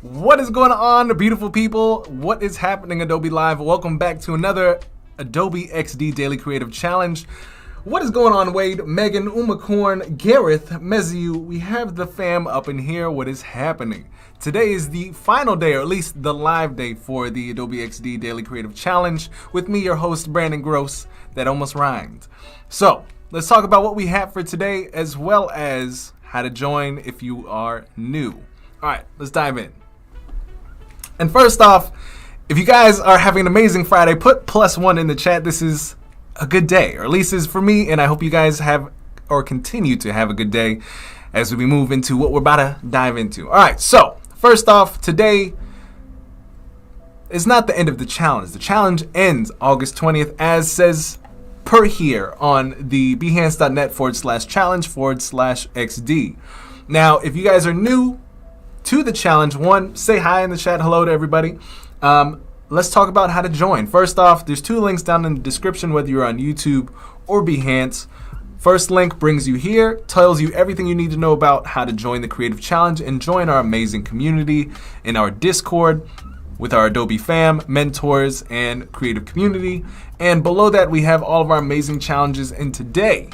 What is going on, beautiful people? What is happening, Adobe Live? Welcome back to another Adobe XD Daily Creative Challenge. What is going on, Wade, Megan, Umacorn, Gareth, Meziu? We have the fam up in here. What is happening? Today is the final day, or at least the live day, for the Adobe XD Daily Creative Challenge with me, your host, Brandon Groce. That almost rhymed. So let's talk about what we have for today, as well as how to join if you are new. All right, let's dive in. And first off, if you guys are having an amazing Friday, put +1 in the chat. This is a good day, or at least is for me, and I hope you guys have or continue to have a good day as we move into what we're about to dive into. All right, so first off, today is not the end of the challenge. The challenge ends August 20th, as says per here on the behance.net/challenge/XD. Now, if you guys are new to the challenge, one, say hi in the chat. Hello to everybody. Let's talk about how to join. First off, there's 2 links down in the description, whether you're on YouTube or Behance. First link brings you here, tells you everything you need to know about how to join the Creative Challenge and join our amazing community in our Discord with our Adobe fam, mentors, and creative community. And below that, we have all of our amazing challenges. And today,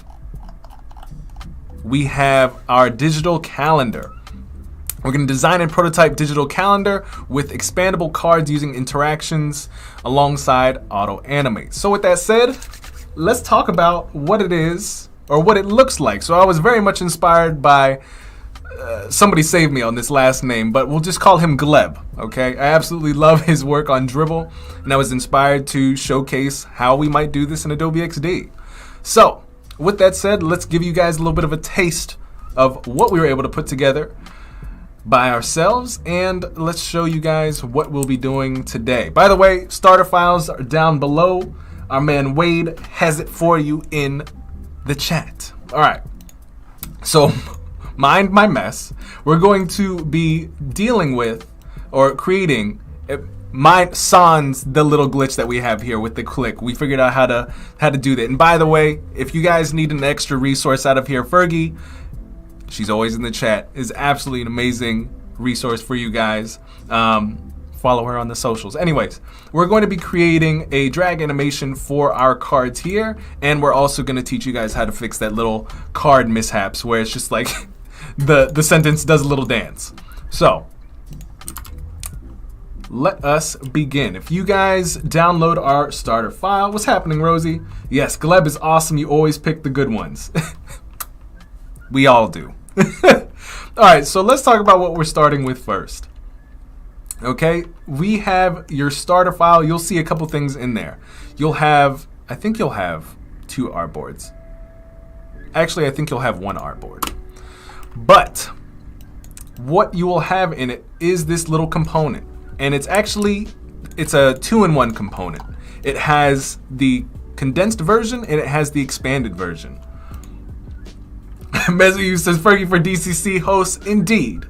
we have our digital calendar. We're going to design and prototype digital calendar with expandable cards using interactions alongside Auto-Animate. So with that said, let's talk about what it is or what it looks like. So I was very much inspired by somebody saved me on this last name, but we'll just call him Gleb, okay? I absolutely love his work on Dribbble, and I was inspired to showcase how we might do this in Adobe XD. So with that said, let's give you guys a little bit of a taste of what we were able to put together by ourselves, and let's show you guys what we'll be doing today. By the way, starter files are down below. Our man Wade has it for you in the chat. All right, so mind my mess. We're going to be dealing with or creating sans the little glitch that we have here with the click. We figured out how to do that. And by the way, if you guys need an extra resource out of here, Fergie, she's always in the chat, is absolutely an amazing resource for you guys. Follow her on the socials. Anyways, we're going to be creating a drag animation for our cards here, and we're also going to teach you guys how to fix that little card mishaps where it's just like the sentence does a little dance. So let us begin. If you guys download our starter file, what's happening, Rosie? Yes, Gleb is awesome. You always pick the good ones. We all do. All right, so let's talk about what we're starting with first. Okay, we have your starter file. You'll see a couple things in there. I think you'll have 2 artboards. Actually, I think you'll have 1 artboard. But what you will have in it is this little component. And it's a 2-in-1 component. It has the condensed version and it has the expanded version. Mezu says Fergie for DCC hosts, indeed.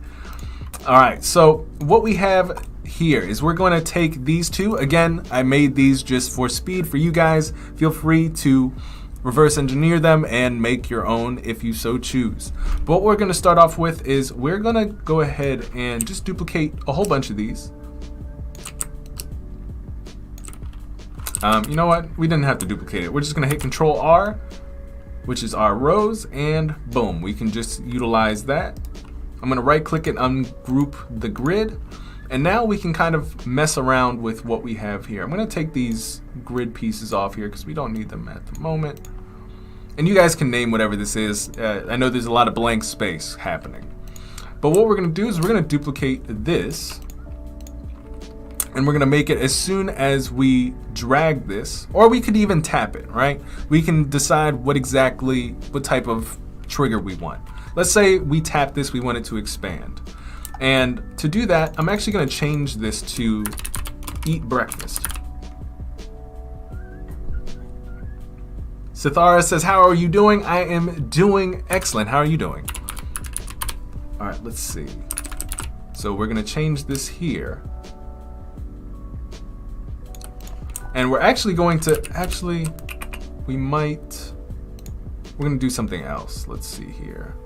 All right, so what we have here is we're going to take these 2. Again, I made these just for speed for you guys. Feel free to reverse engineer them and make your own if you so choose. But what we're going to start off with is we're going to go ahead and just duplicate a whole bunch of these. You know what? We didn't have to duplicate it. We're just going to hit Control R, which is our rows, and boom, we can just utilize that. I'm gonna right click and ungroup the grid, and now we can kind of mess around with what we have here. I'm gonna take these grid pieces off here because we don't need them at the moment. And you guys can name whatever this is. I know there's a lot of blank space happening. But what we're gonna do is we're gonna duplicate this, and we're gonna make it as soon as we drag this, or we could even tap it, right? We can decide what type of trigger we want. Let's say we tap this, we want it to expand. And to do that, I'm actually gonna change this to eat breakfast. Sithara says, how are you doing? I am doing excellent. How are you doing? All right, let's see. So we're gonna change this here. And we're actually going to, we're gonna do something else. Let's see here.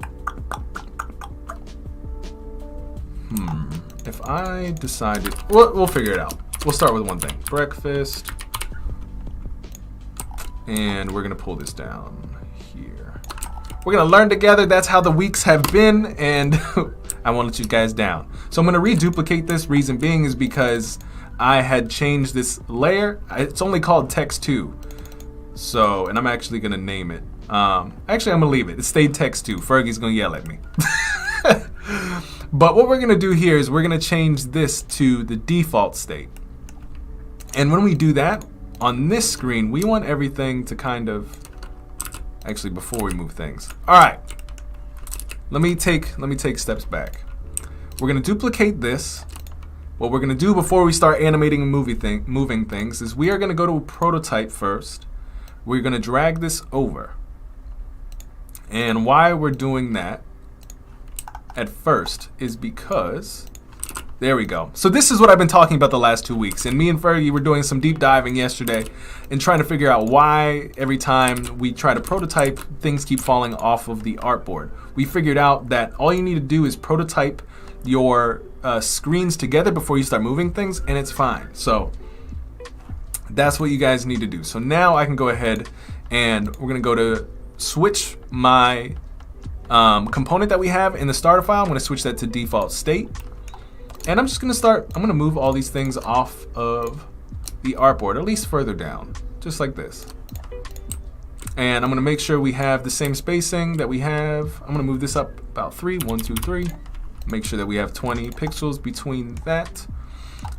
if I decided, we'll figure it out. We'll start with one thing, breakfast, and we're gonna pull this down here. We're gonna learn together. That's how the weeks have been, and I won't let you guys down. So I'm gonna reduplicate this. Reason being is because I had changed this layer. It's only called text 2. So, and I'm actually gonna name it. Actually, I'm gonna leave it. It stayed text 2. Fergie's gonna yell at me. But what we're gonna do here is we're gonna change this to the default state. And when we do that, on this screen, we want everything to kind of, actually before we move things. All right, let me take steps back. We're gonna duplicate this. What we're gonna do before we start animating and moving things is we are gonna go to a prototype first. We're gonna drag this over. And why we're doing that at first is because, there we go. So this is what I've been talking about the last 2 weeks. And me and Fergie were doing some deep diving yesterday and trying to figure out why every time we try to prototype, things keep falling off of the artboard. We figured out that all you need to do is prototype your screens together before you start moving things, and it's fine. So that's what you guys need to do. So now I can go ahead and we're gonna go to switch my component that we have in the starter file. I'm gonna switch that to default state. And I'm just gonna I'm gonna move all these things off of the artboard, at least further down, just like this. And I'm gonna make sure we have the same spacing that we have. I'm gonna move this up about 3, 1, 2, 3. Make sure that we have 20 pixels between that.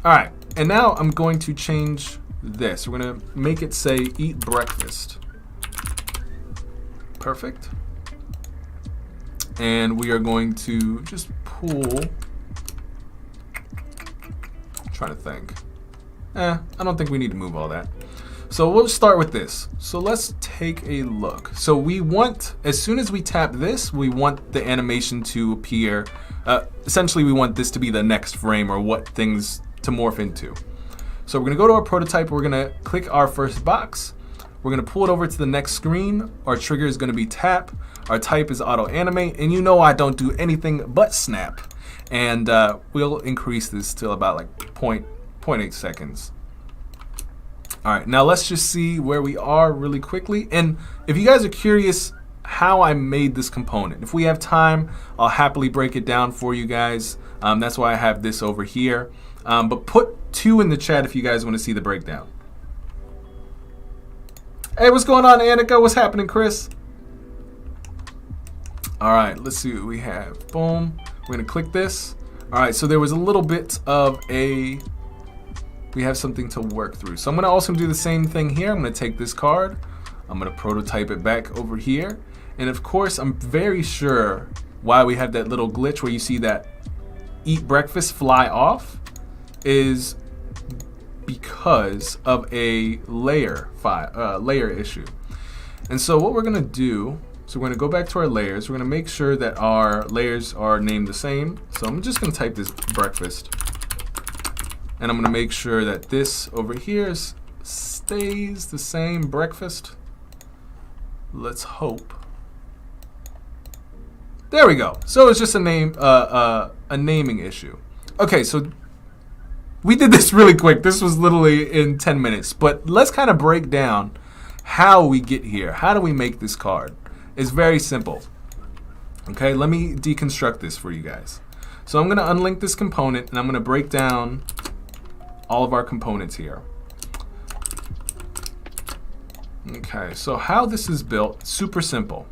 All right, and now I'm going to change this. We're gonna make it say eat breakfast. Perfect. And we are going to just pull, trying to think. I don't think we need to move all that. So we'll start with this. So let's take a look. So we want, as soon as we tap this, we want the animation to appear. Essentially, we want this to be the next frame or what things to morph into. So we're gonna go to our prototype. We're gonna click our first box. We're gonna pull it over to the next screen. Our trigger is gonna be tap. Our type is Auto-Animate. And you know I don't do anything but snap. And we'll increase this till about like 0.8 seconds. All right, now let's just see where we are really quickly. And if you guys are curious how I made this component, if we have time, I'll happily break it down for you guys. That's why I have this over here. But put 2 in the chat if you guys want to see the breakdown. Hey, what's going on, Annika? What's happening, Chris? All right, let's see what we have. Boom. We're gonna click this. All right, so there was a little bit of we have something to work through. So I'm gonna also do the same thing here. I'm gonna take this card. I'm gonna prototype it back over here. And of course, I'm very sure why we have that little glitch where you see that eat breakfast fly off is because of a layer issue. And so what we're gonna do, so we're gonna go back to our layers. We're gonna make sure that our layers are named the same. So I'm just gonna type this breakfast. And I'm gonna make sure that this over here stays the same, breakfast. Let's hope. There we go. So it's just a naming issue. Okay, so we did this really quick. This was literally in 10 minutes. But let's kind of break down how we get here. How do we make this card? It's very simple. Okay, let me deconstruct this for you guys. So I'm gonna unlink this component and I'm gonna break down all of our components here. Okay, so how this is built, super simple.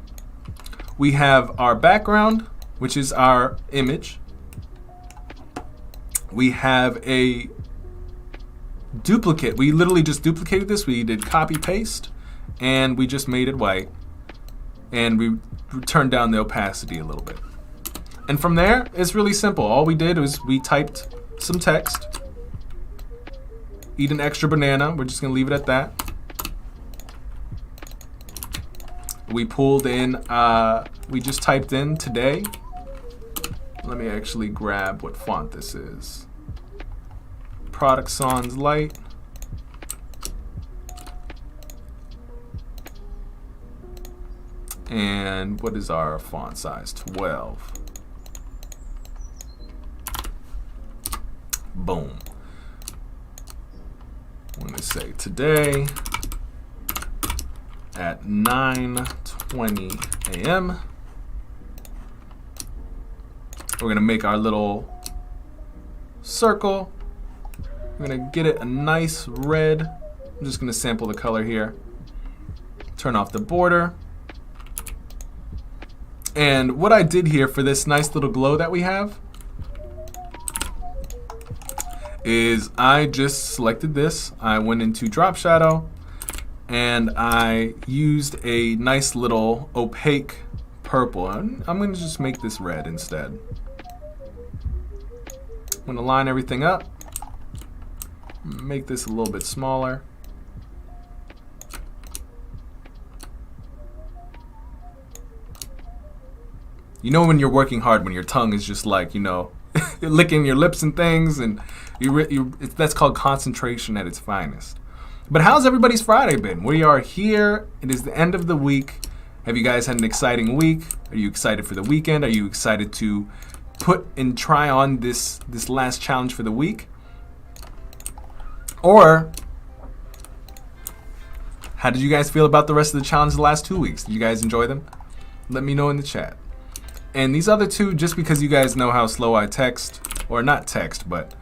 We have our background, which is our image. We have a duplicate. We literally just duplicated this. We did copy paste and we just made it white. And we turned down the opacity a little bit. And from there, it's really simple. All we did was we typed some text. Eat an extra banana. We're just gonna leave it at that. We pulled in, we just typed in today. Let me actually grab what font this is. Product Sans Light. And what is our font size? 12. Boom. I'm going to say today at 9:20 a.m. We're going to make our little circle. We're going to get it a nice red. I'm just going to sample the color here. Turn off the border. And what I did here for this nice little glow that we have is I just selected this. I went into drop shadow and I used a nice little opaque purple. I'm going to just make this red instead. I'm going to line everything up. Make this a little bit smaller. You know when you're working hard, when your tongue is just like, you know, licking your lips and things, and that's called concentration at its finest. But how's everybody's Friday been? We are here. It is the end of the week. Have you guys had an exciting week? Are you excited for the weekend? Are you excited to put and try on this last challenge for the week? Or how did you guys feel about the rest of the challenge the last 2 weeks? Did you guys enjoy them? Let me know in the chat. And these other two, just because you guys know how slow I text, or not text, but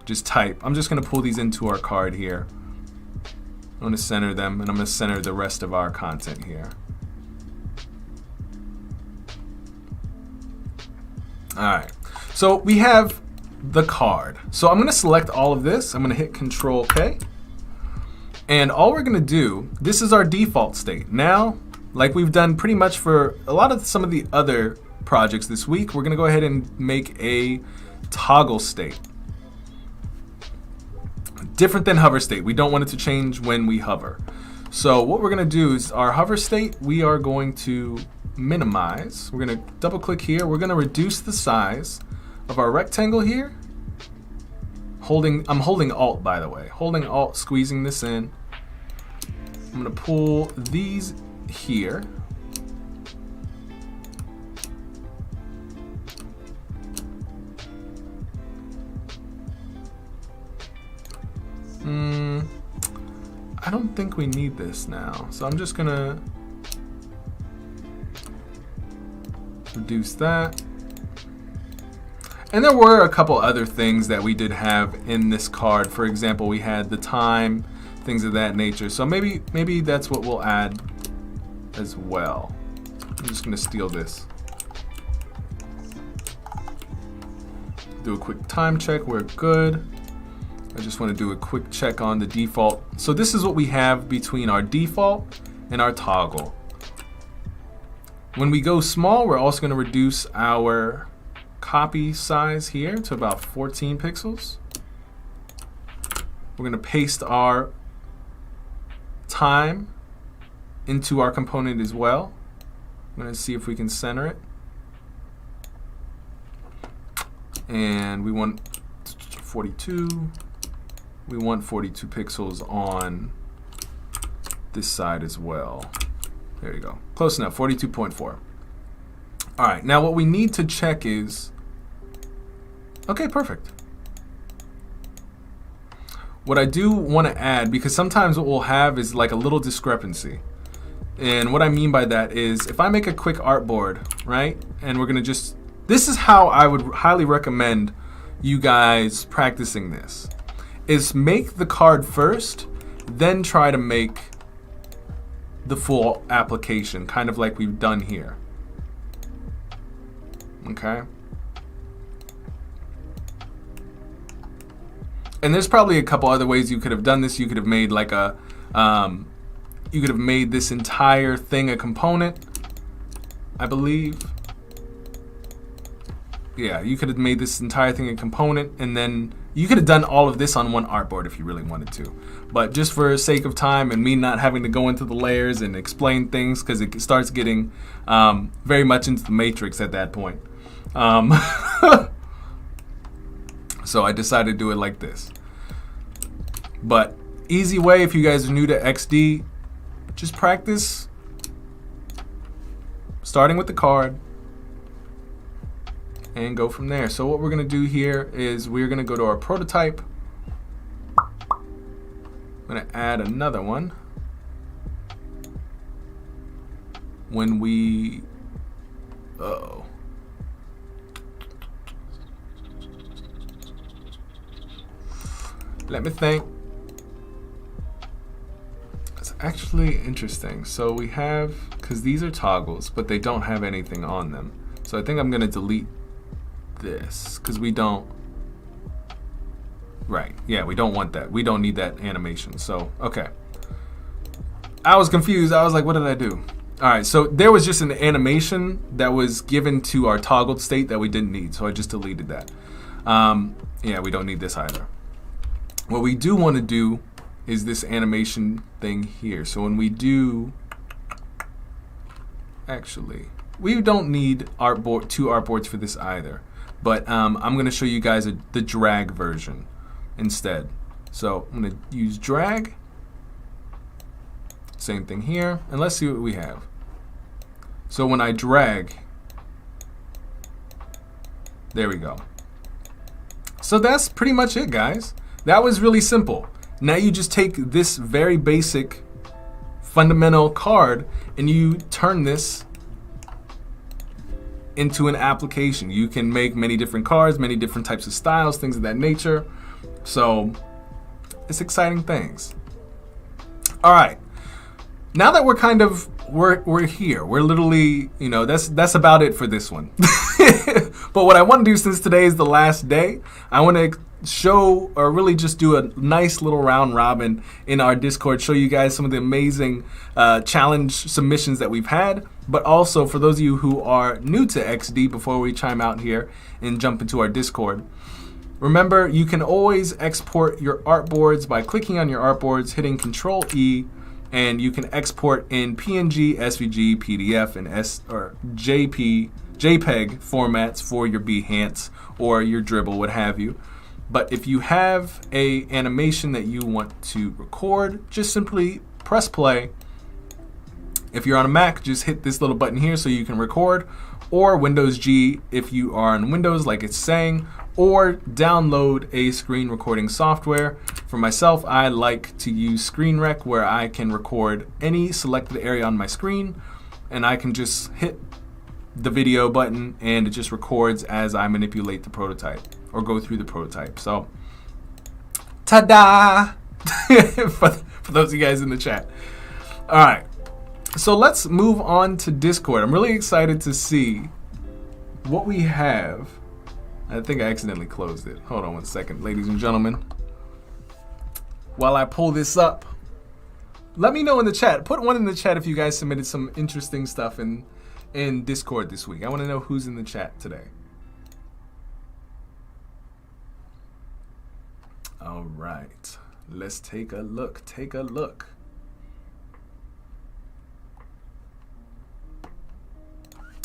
just type, I'm just going to pull these into our card here. I'm going to center them, and I'm going to center the rest of our content here. Alright, so we have the card. So I'm going to select all of this. I'm going to hit Control K. And all we're going to do, this is our default state. Now, like we've done pretty much for a lot of some of the other projects this week, we're going to go ahead and make a toggle state. Different than hover state. We don't want it to change when we hover. So what we're going to do is our hover state, we are going to minimize. We're going to double click here. We're going to reduce the size of our rectangle here. I'm holding Alt, by the way. Holding Alt, squeezing this in. I'm going to pull these here. I don't think we need this now, so I'm just gonna reduce that. And there were a couple other things that we did have in this card. For example, we had the time, things of that nature. So maybe that's what we'll add as well. I'm just gonna steal this. Do a quick time check, we're good. I just want to do a quick check on the default. So this is what we have between our default and our toggle. When we go small, we're also going to reduce our copy size here to about 14 pixels. We're going to paste our time into our component as well. I'm going to see if we can center it. And we want 42. We want 42 pixels on this side as well. There you go. Close enough, 42.4. All right, now what we need to check is, okay, perfect. What I do want to add, because sometimes what we'll have is like a little discrepancy. And what I mean by that is if I make a quick artboard, right? And we're going to just, this is how I would highly recommend you guys practicing this. Is make the card first, then try to make the full application, kind of like we've done here. Okay? And there's probably a couple other ways you could have done this. You could have made like a, you could have made this entire thing a component, I believe. Yeah, you could have made this entire thing a component, and then you could have done all of this on one artboard if you really wanted to. But just for sake of time and me not having to go into the layers and explain things, because it starts getting very much into the matrix at that point. So I decided to do it like this. But easy way, if you guys are new to XD, just practice starting with the card, and go from there. So what we're going to do here is we're going to go to our prototype. I'm going to add another one. When we, uh-oh. Let me think. It's actually interesting. So we have, because these are toggles, but they don't have anything on them. So I think I'm going to delete this because we don't. Right. Yeah, we don't want that. We don't need that animation. So, okay. I was confused. I was like, what did I do? All right. So there was just an animation that was given to our toggled state that we didn't need. So I just deleted that. Yeah, we don't need this either. What we do want to do is this animation thing here. So when we do, actually, we don't need artboard, 2 artboards for this either. But I'm going to show you guys the drag version instead. So I'm going to use drag. Same thing here. And let's see what we have. So when I drag, there we go. So that's pretty much it, guys. That was really simple. Now you just take this very basic fundamental card and you turn this into an application. You can make many different cards, many different types of styles, things of that nature. So it's exciting things. All right. Now that we're kind of we're here. We're literally, you know, that's about it for this one. But what I want to do, since today is the last day, I want to show, or really just do a nice little round robin in our Discord, show you guys some of the amazing challenge submissions that we've had, but also for those of you who are new to XD, before we chime out here and jump into our Discord, remember you can always export your artboards by clicking on your artboards, hitting Control E, and you can export in PNG, SVG, PDF, and JPEG formats for your Behance or your Dribble, what have you. But if you have a animation that you want to record, just simply press play. If you're on a Mac, just hit this little button here so you can record, or Windows G if you are on Windows, like it's saying, or download a screen recording software. For myself, I like to use Screen Rec, where I can record any selected area on my screen, and I can just hit the video button and it just records as I manipulate the prototype or go through the prototype. So, ta-da! for those of you guys in the chat. All right, so let's move on to Discord. I'm really excited to see what we have. I think I accidentally closed it. Hold on one second, ladies and gentlemen. While I pull this up, let me know in the chat. Put one in the chat if you guys submitted some interesting stuff in Discord this week. I want to know who's in the chat today. All right, let's take a look. Take a look.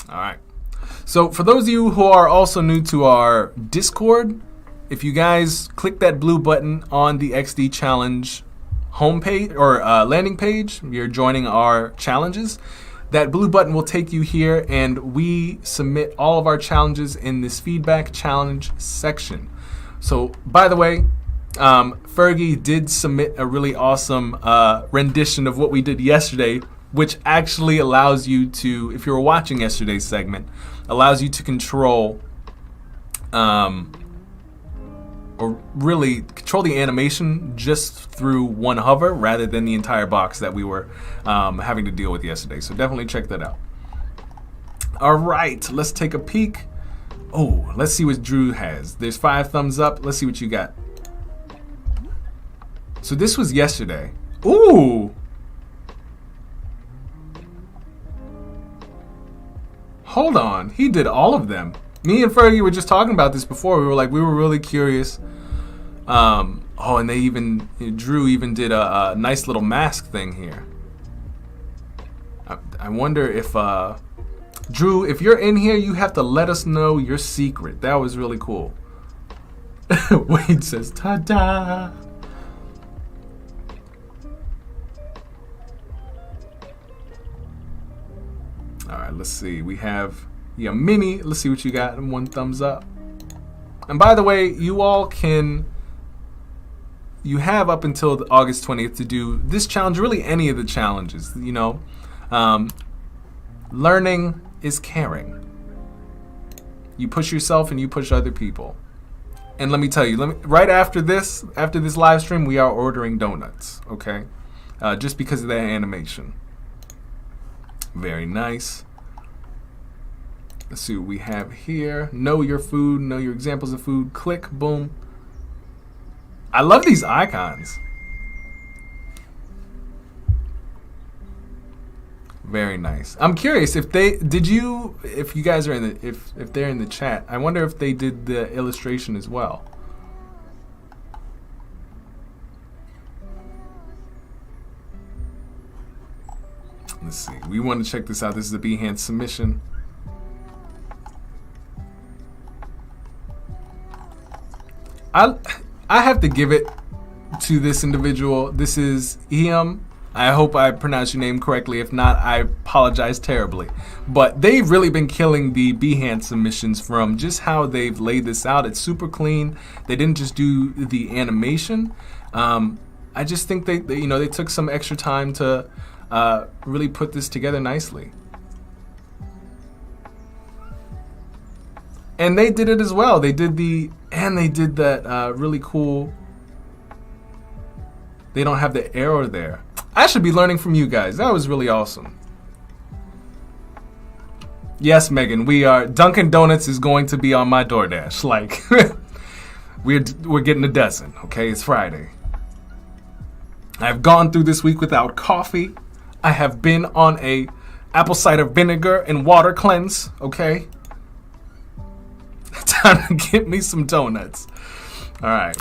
All right. So for those of you who are also new to our Discord, if you guys click that blue button on the XD Challenge homepage or landing page, you're joining our challenges. That blue button will take you here, and we submit all of our challenges in this feedback challenge section. So, by the way, Fergie did submit a really awesome rendition of what we did yesterday, which actually allows you to, if you were watching yesterday's segment, allows you to control, or really control the animation just through one hover rather than the entire box that we were having to deal with yesterday. So definitely check that out. All right, let's take a peek. Oh, let's see what Drew has. There's 5 thumbs up. Let's see what you got. So this was yesterday. Ooh. Hold on, he did all of them. Me and Fergie were just talking about this before. We were really curious. Oh, and they even, Drew even did a nice little mask thing here. I wonder if, Drew, if you're in here, you have to let us know your secret. That was really cool. Wade says, ta-da. All right, let's see. We have Yeah, mini. Let's see what you got. One thumbs up. And by the way, you all can, you have up until August 20th to do this challenge, really any of the challenges, you know. Learning is caring. You push yourself and you push other people. And let me tell you, right after this live stream, we are ordering donuts, okay? Just because of that animation. Very nice. Let's see what we have here. Know your food, know your examples of food. Click, boom. I love these icons. Very nice. I'm curious if they if you guys are in the if they're in the chat. I wonder if they did the illustration as well. Let's see. We want to check this out. This is a Behance submission. I have to give it to this individual. This is Iam. I hope I pronounced your name correctly. If not, I apologize terribly. But they've really been killing the Behance submissions from just how they've laid this out. It's super clean. They didn't just do the animation. I just think they took some extra time to really put this together nicely. And they did it as well. They did that really cool. They don't have the arrow there. I should be learning from you guys. That was really awesome. Yes, Megan, we are. Dunkin' Donuts is going to be on my DoorDash. Like, we're getting a dozen. Okay, it's Friday. I've gone through this week without coffee. I have been on a apple cider vinegar and water cleanse. Okay. Time to get me some donuts. All right.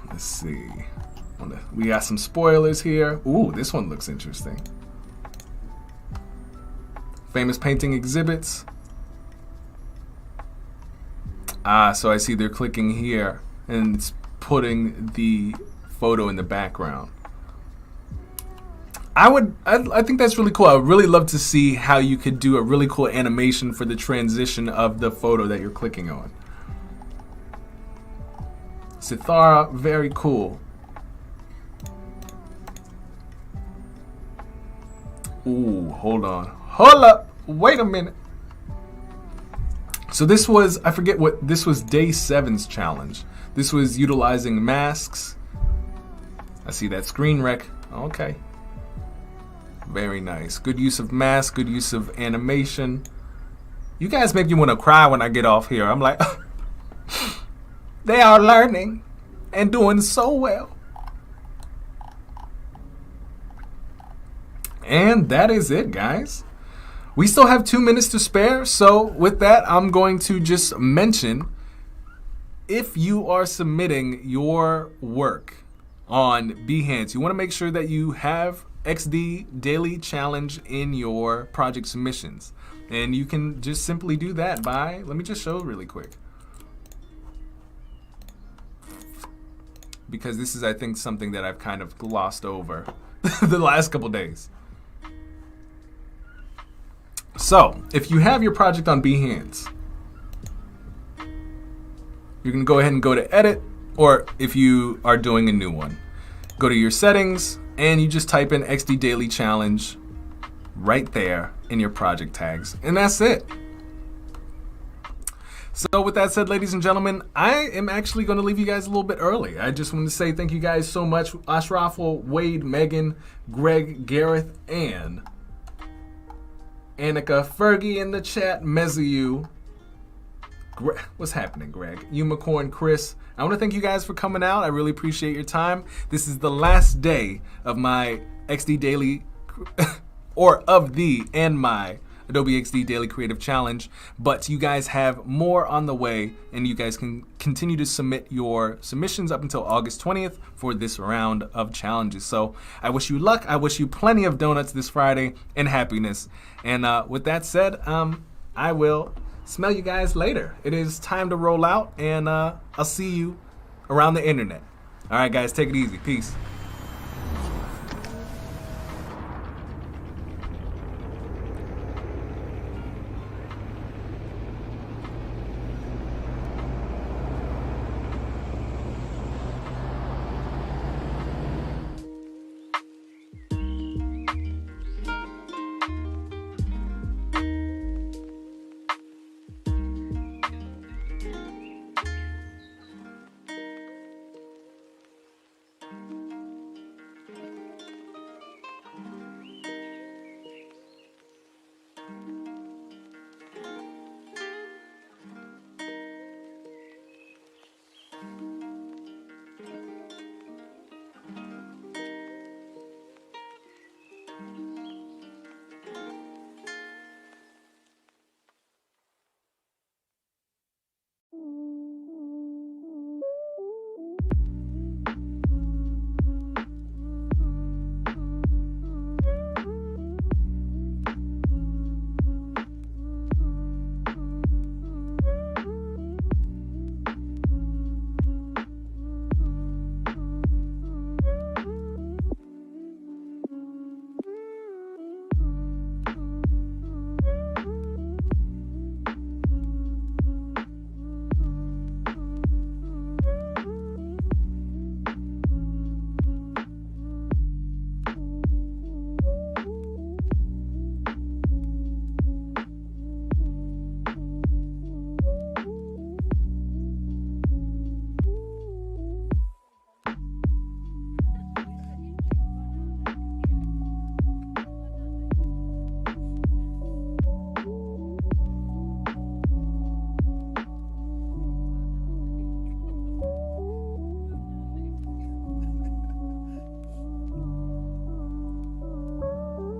Let's see. We got some spoilers here. Ooh, this one looks interesting. Famous painting exhibits. So I see they're clicking here and it's putting the photo in the background. I think that's really cool. I would really love to see how you could do a really cool animation for the transition of the photo that you're clicking on. Sithara, very cool. Ooh, hold on. Hold up. Wait a minute. So this was, I forget what, this was day 7's challenge. This was utilizing masks. I see that screen wreck. Okay. Very nice. Good use of masks, good use of animation. You guys make me want to cry when I get off here. I'm like, they are learning and doing so well. And that is it, guys. We still have 2 minutes to spare. So with that, I'm going to just mention, if you are submitting your work on Behance, you want to make sure that you have XD Daily Challenge in your project submissions. And you can just simply do that by, let me just show really quick. Because this is, I think, something that I've kind of glossed over the last couple days. So, if you have your project on Behance, you're going to go ahead and go to Edit, or if you are doing a new one, go to your settings, and you just type in XD Daily Challenge right there in your project tags. And that's it. So with that said, ladies and gentlemen, I am actually going to leave you guys a little bit early. I just want to say thank you guys so much. Ashraful, Wade, Megan, Greg, Gareth, and Annika, Fergie in the chat, Mezayu. What's happening, Greg? Unicorn, Chris. I want to thank you guys for coming out. I really appreciate your time. This is the last day of my XD Daily, or of my Adobe XD Daily Creative Challenge, but you guys have more on the way, and you guys can continue to submit your submissions up until August 20th for this round of challenges. So I wish you luck. I wish you plenty of donuts this Friday and happiness. And with that said, I will smell you guys later. It is time to roll out, and I'll see you around the internet. All right, guys, take it easy. Peace.